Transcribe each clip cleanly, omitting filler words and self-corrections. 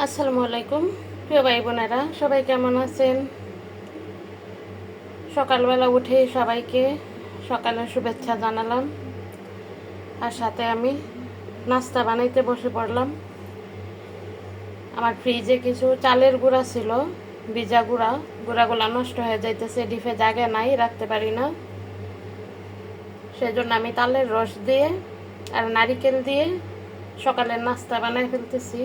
আসসালামু আলাইকুম প্রিয় ভাই বোনেরা, সবাই কেমন আছেন? সকালবেলা উঠে সবাইকে সকালের শুভেচ্ছা জানালাম। আর সাথে আমি নাস্তা বানাইতে বসে পড়লাম। আমার ফ্রিজে কিছু চালের গুঁড়া ছিল, ভিজা গুঁড়াগুলো নষ্ট হয়ে যাইতেছে, ডিপে জায়গা নাই, রাখতে পারি না। সেজন্য আমি তালের রস দিয়ে আর নারিকেল দিয়ে সকালের নাস্তা বানাই ফেলতেছি।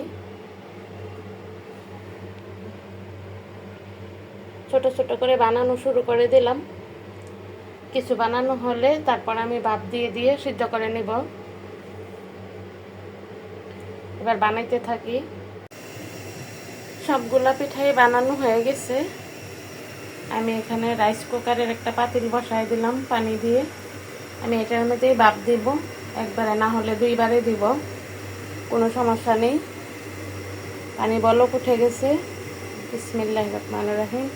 ছোট ছোট করে বানানো শুরু করে দিলাম। কিছু বানানো হলে তারপর আমি ভাপ দিয়ে দিয়ে সিদ্ধ করে নিব। এবার বানাইতে থাকি। সবগুলা পিঠাই বানানো হয়ে গেছে। আমি এখানে রাইস কুকারের একটা পাতিল বসাই দিলাম পানি দিয়ে। আমি এটার মধ্যেই ভাপ দিব, একবারে না হলে দুইবারে দিব, কোনো সমস্যা নেই। পানি বলক উঠে গেছে। বিসমিল্লাহির রহমানির রহিম।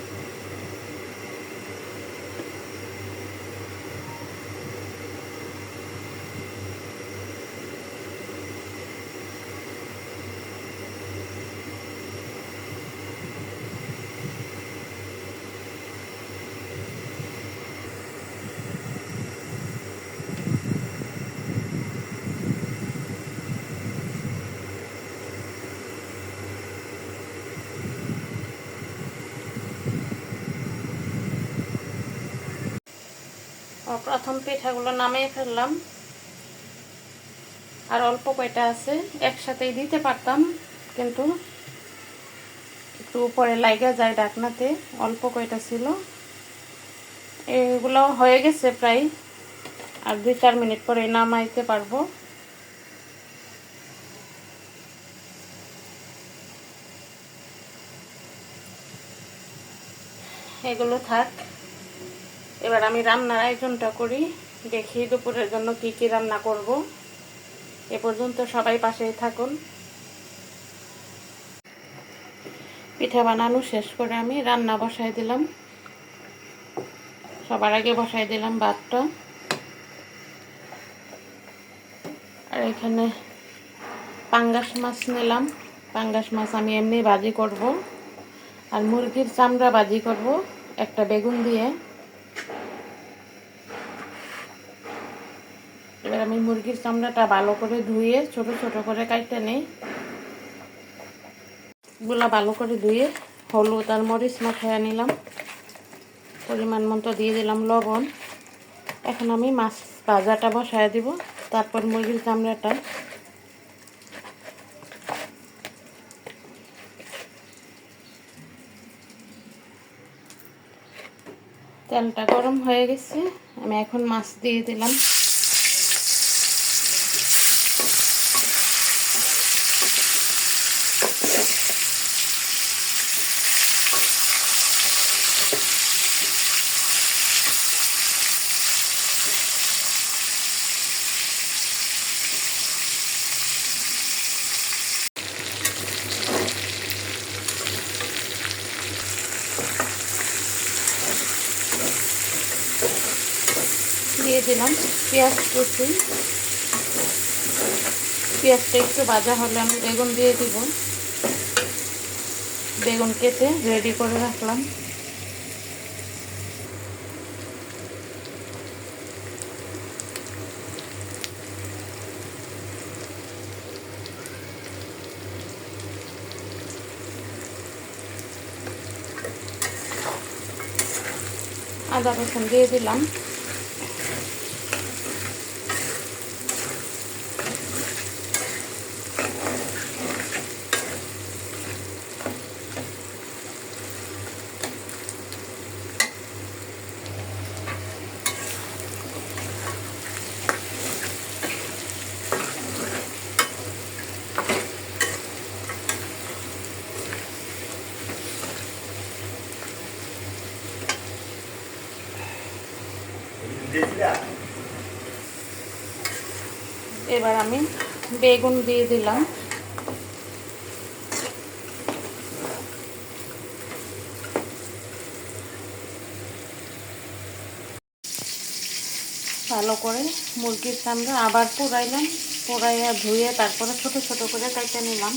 প্রথম পিঠাগুলো নামিয়ে ফেললাম। আর অল্প কয়টা আছে, একসাথেই দিতে পারতাম, কিন্তু একটু উপরে লাগা যায় ঢাকনাতে। অল্প কয়টা ছিল, এগুলো হয়ে গেছে প্রায়। আর 2-4 মিনিট পরে নামাইতে পারবো। এগুলো থাক। এবার আমি রান্নার আয়োজনটা করি, দেখি দুপুরের জন্য কি কি রান্না করব। এ পর্যন্ত সবাই পাশেই থাকুন। পিঠা বানানো শেষ করে আমি রান্না বসাই দিলাম। সবার আগে বসাই দিলাম ভাতটা। আর এখানে পাঙ্গাস মাছ নিলাম। পাঙ্গাস মাছ আমি এমনি ভাজি করব, আর মুরগির চামড়া ভাজি করব একটা বেগুন দিয়ে। এবার আমি মুরগির চামড়াটা ভালো করে ধুয়ে ছোট ছোট করে কাটতে নেই। গুলা ভালো করে ধুয়ে হলুদ আর মরিচ মাখাইয়া নিলাম। পরিমাণ মতো দিয়ে দিলাম লবণ। এখন আমি মাছ ভাজাটা বসায় দিব, তারপর মুরগির চামড়াটা। তেলটা গরম হয়ে গেছে, আমি এখন মাছ দিয়ে দিলাম। দিয়ে দিলাম পেঁয়াজ কুচি। পেঁয়াজটা একটু ভাজা হলে আমি বেগুন দিয়ে দিব। বেগুন কেটে রেডি করে রাখলাম। আদা রসুন দিয়ে দিলাম। এবার আমি বেগুন দিয়ে দিলাম। ভালো করে মুরগির চামড়া আবার পোড়াইলাম। পোড়াইয়া ধুয়ে তারপরে ছোট ছোট করে কাটে নিলাম।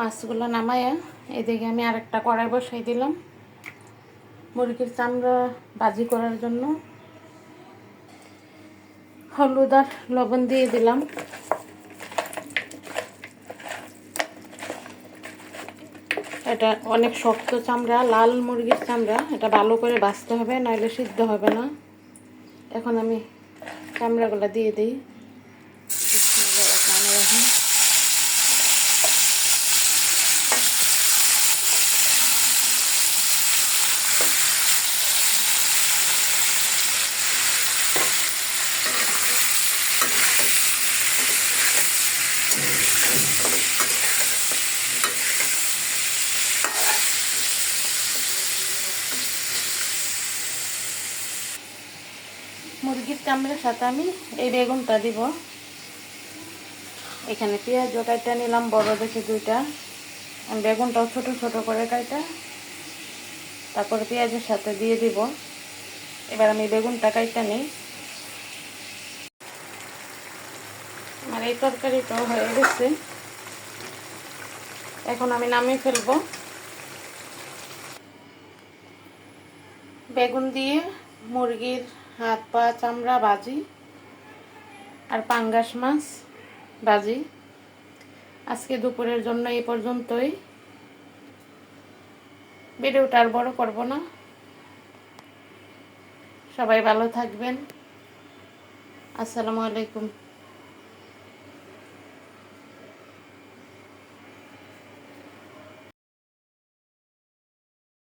মাছগুলো নামাইয়া এদিকে আমি আরেকটা কড়াই বসাই দিলাম মুরগির চামড়া ভাজি করার জন্য। হলুদ আর লবণ দিয়ে দিলাম। এটা অনেক শক্ত চামড়া, লাল মুরগির চামড়া, এটা ভালো করে ভাজতে হবে, নইলে সিদ্ধ হবে না। এখন আমি চামড়াগুলো দিয়ে দিই। মুরগির চামড়ার সাথে আমি এই বেগুনটা দিব। এখানে পেঁয়াজ কাইটা নিলাম বড় দেখে 2টা। আমি বেগুনটাও ছোট ছোট করে কাইটা তারপরে পেঁয়াজের সাথে দিয়ে দিব। এবার আমি বেগুনটা কাইটা নিই। আমার এই তরকারিটাও হয়ে গেছে, এখন আমি নামিয়ে ফেলবো। বেগুন দিয়ে মুরগির হাত পা চামড়া ভাজি আর পাঙ্গাস মাছ ভাজি আজকে দুপুরের জন্য এই পর্যন্তই। ভিডিওটা আর বড় করব না। সবাই ভালো থাকবেন। আসসালামু আলাইকুম।